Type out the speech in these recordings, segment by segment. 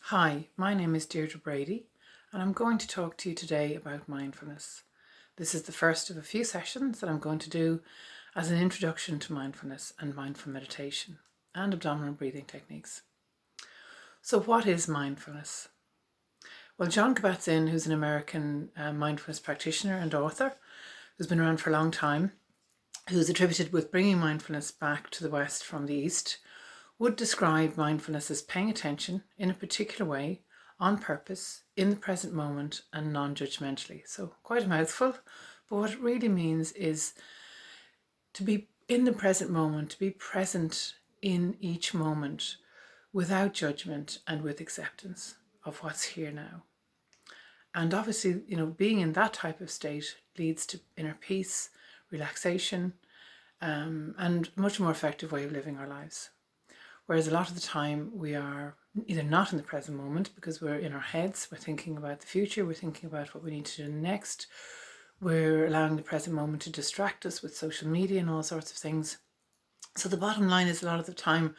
Hi, my name is Deirdre Brady, and I'm going to talk to you today about mindfulness. This is the first of a few sessions that I'm going to do as an introduction to mindfulness and mindful meditation and abdominal breathing techniques. So, what is mindfulness? Well, John Kabat-Zinn, who's an American mindfulness practitioner and author, who's been around for a long time, who's attributed with bringing mindfulness back to the West from the East, would describe mindfulness as paying attention in a particular way, on purpose, in the present moment, and non-judgmentally. So quite a mouthful, but what it really means is to be in the present moment, to be present in each moment without judgment and with acceptance of what's here now. And obviously, being in that type of state leads to inner peace, relaxation, and a much more effective way of living our lives. Whereas a lot of the time we are either not in the present moment because we're in our heads, we're thinking about the future, we're thinking about what we need to do next, we're allowing the present moment to distract us with social media and all sorts of things. So the bottom line is a lot of the time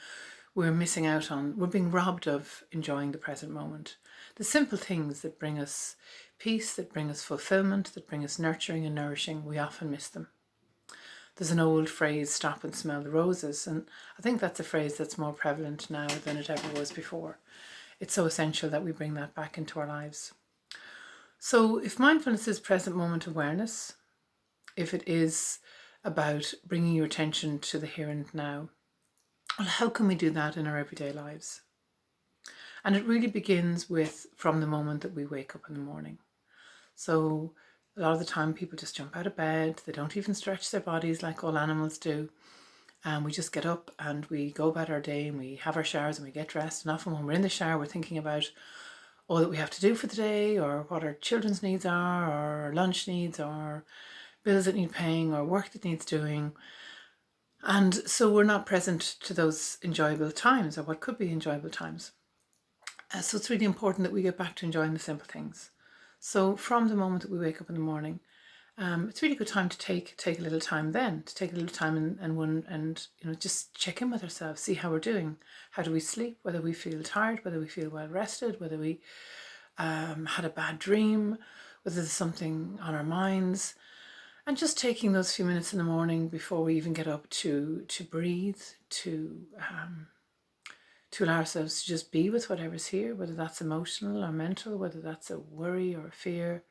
we're missing out on, we're being robbed of enjoying the present moment. The simple things that bring us peace, that bring us fulfillment, that bring us nurturing and nourishing, we often miss them. There's an old phrase, stop and smell the roses, and I think that's a phrase that's more prevalent now than it ever was before. It's so essential that we bring that back into our lives. So if mindfulness is present moment awareness, if it is about bringing your attention to the here and now, well, how can we do that in our everyday lives? And it really begins from the moment that we wake up in the morning. So a lot of the time people just jump out of bed, they don't even stretch their bodies like all animals do. And we just get up and we go about our day and we have our showers and we get dressed. And often when we're in the shower, we're thinking about all that we have to do for the day, or what our children's needs are, or our lunch needs, or bills that need paying, or work that needs doing. And so we're not present to those enjoyable times, or what could be enjoyable times. So it's really important that we get back to enjoying the simple things. So from the moment that we wake up in the morning, it's a really good time to take a little time then, to take a little time and just check in with ourselves, see how we're doing. How do we sleep? Whether we feel tired, whether we feel well rested, whether we had a bad dream, whether there's something on our minds. And just taking those few minutes in the morning before we even get up to breathe, to allow ourselves to just be with whatever's here, whether that's emotional or mental, whether that's a worry or a fear,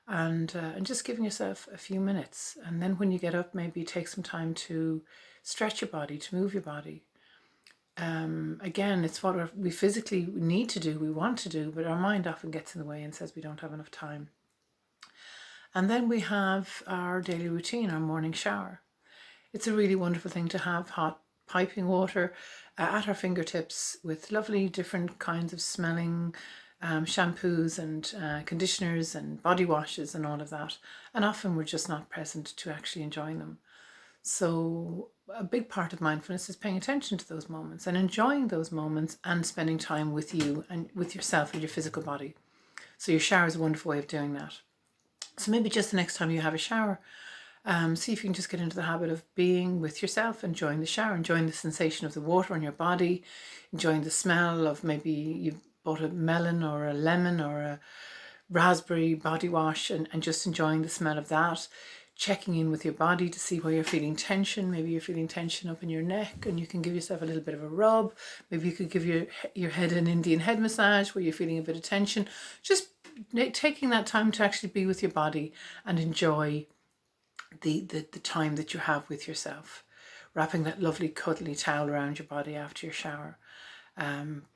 and just giving yourself a few minutes. And then when you get up, maybe take some time to stretch your body, to move your body. Again, it's what we physically need to do, we want to do, but our mind often gets in the way and says we don't have enough time. And then we have our daily routine, our morning shower. It's a really wonderful thing to have hot piping water at our fingertips with lovely different kinds of smelling shampoos and conditioners and body washes and all of that. And often we're just not present to actually enjoying them. So a big part of mindfulness is paying attention to those moments and enjoying those moments and spending time with you and with yourself and your physical body. So your shower is a wonderful way of doing that. So maybe just the next time you have a shower, see if you can just get into the habit of being with yourself, enjoying the shower, enjoying the sensation of the water on your body, enjoying the smell of maybe you've bought a melon or a lemon or a raspberry body wash and just enjoying the smell of that, checking in with your body to see where you're feeling tension. Maybe you're feeling tension up in your neck and you can give yourself a little bit of a rub. Maybe you could give your head an Indian head massage where you're feeling a bit of tension. Just taking that time to actually be with your body and enjoy the time that you have with yourself. Wrapping that lovely cuddly towel around your body after your shower.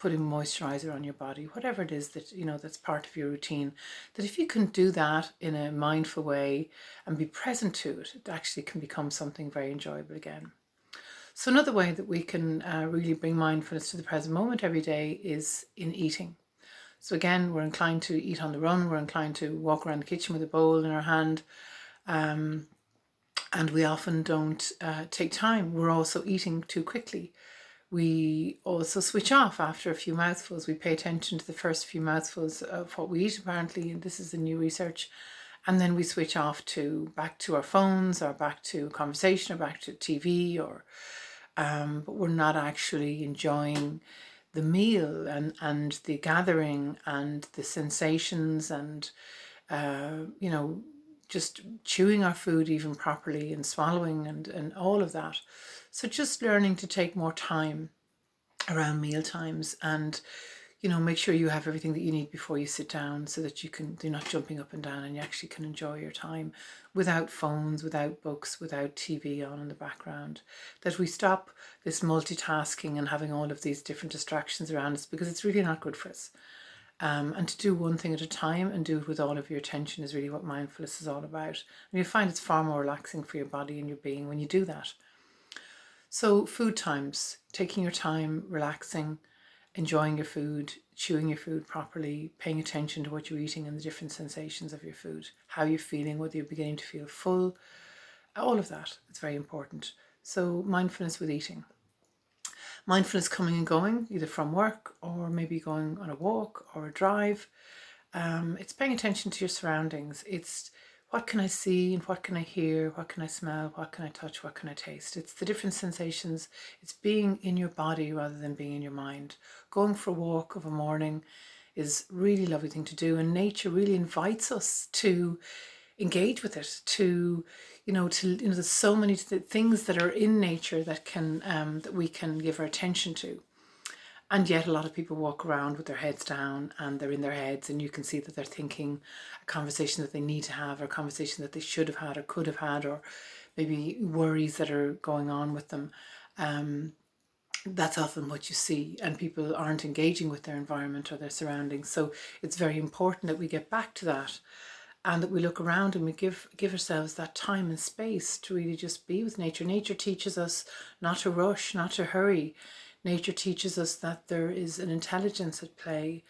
Putting moisturizer on your body, whatever it is that that's part of your routine, that if you can do that in a mindful way and be present to it, it actually can become something very enjoyable again. So another way that we can really bring mindfulness to the present moment every day is in eating. So again, we're inclined to eat on the run, we're inclined to walk around the kitchen with a bowl in our hand, and we often don't take time. We're also eating too quickly. We also switch off after a few mouthfuls. We pay attention to the first few mouthfuls of what we eat, apparently, and this is the new research. And then we switch off back to our phones or back to conversation or back to TV but we're not actually enjoying the meal and the gathering and the sensations and, just chewing our food even properly and swallowing and all of that. So just learning to take more time around meal times and, make sure you have everything that you need before you sit down so that you're not jumping up and down and you actually can enjoy your time without phones, without books, without TV on in the background. That we stop this multitasking and having all of these different distractions around us, because it's really not good for us. And to do one thing at a time and do it with all of your attention is really what mindfulness is all about. And you find it's far more relaxing for your body and your being when you do that. So food times, taking your time, relaxing, enjoying your food, chewing your food properly, paying attention to what you're eating and the different sensations of your food, how you're feeling, whether you're beginning to feel full, all of that. It's very important. So mindfulness with eating. Mindfulness coming and going, either from work or maybe going on a walk or a drive. It's paying attention to your surroundings. It's what can I see and what can I hear, what can I smell, what can I touch, what can I taste. It's the different sensations. It's being in your body rather than being in your mind. Going for a walk of a morning is a really lovely thing to do, and nature really invites us to engage with it, there's so many things that are in nature that can that we can give our attention to. And yet a lot of people walk around with their heads down and they're in their heads, and you can see that they're thinking a conversation that they need to have, or a conversation that they should have had or could have had, or maybe worries that are going on with them. That's often what you see, and people aren't engaging with their environment or their surroundings. So it's very important that we get back to that, and that we look around and we give ourselves that time and space to really just be with nature. Nature teaches us not to rush, not to hurry. Nature teaches us that there is an intelligence at play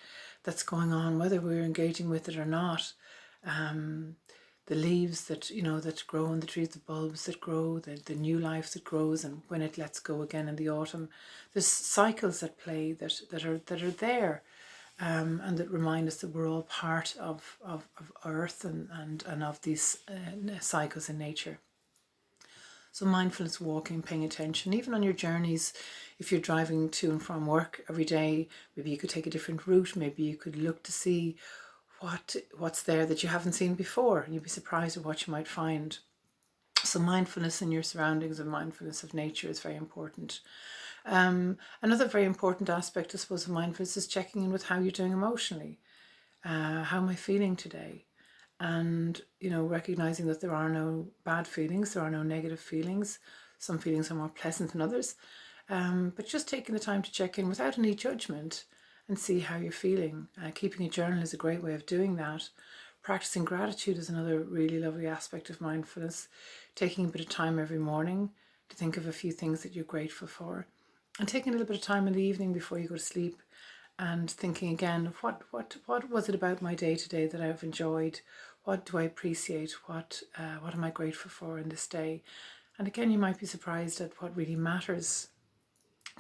that's going on, whether we're engaging with it or not. The leaves that grow on the trees, the bulbs that grow, the new life that grows, and when it lets go again in the autumn. There's cycles at play that are there. And that remind us that we're all part of Earth and of these cycles in nature. So mindfulness walking, paying attention, even on your journeys. If you're driving to and from work every day, maybe you could take a different route. Maybe you could look to see what's there that you haven't seen before, and you'd be surprised at what you might find. So mindfulness in your surroundings and mindfulness of nature is very important. Another very important aspect, I suppose, of mindfulness is checking in with how you're doing emotionally. How am I feeling today? And, recognizing that there are no bad feelings, there are no negative feelings. Some feelings are more pleasant than others. But just taking the time to check in without any judgment and see how you're feeling. Keeping a journal is a great way of doing that. Practicing gratitude is another really lovely aspect of mindfulness. Taking a bit of time every morning to think of a few things that you're grateful for. And taking a little bit of time in the evening before you go to sleep and thinking again of what was it about my day today that I've enjoyed? What do I appreciate? What am I grateful for in this day? And again, you might be surprised at what really matters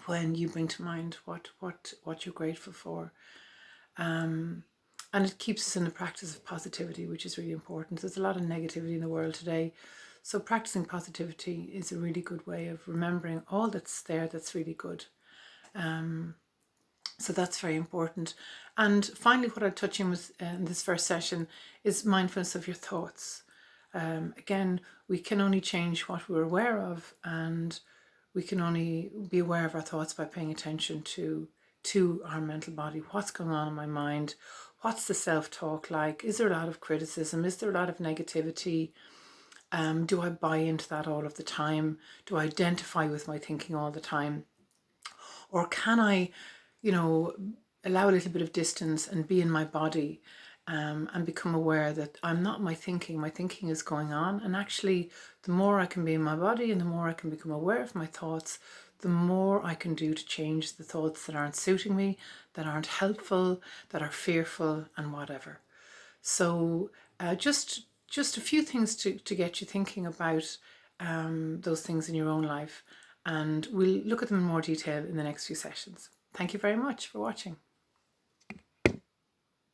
when you bring to mind what you're grateful for. And it keeps us in the practice of positivity, which is really important. There's a lot of negativity in the world today. So practicing positivity is a really good way of remembering all that's there that's really good. So that's very important. And finally, what I'll touch on with in this first session is mindfulness of your thoughts. Again, we can only change what we're aware of, and we can only be aware of our thoughts by paying attention to our mental body. What's going on in my mind? What's the self-talk like? Is there a lot of criticism? Is there a lot of negativity? Do I buy into that all of the time? Do I identify with my thinking all the time? Or can I, allow a little bit of distance and be in my body and become aware that I'm not my thinking is going on. And actually, the more I can be in my body and the more I can become aware of my thoughts, the more I can do to change the thoughts that aren't suiting me, that aren't helpful, that are fearful and whatever. So just a few things to get you thinking about those things in your own life. And we'll look at them in more detail in the next few sessions. Thank you very much for watching.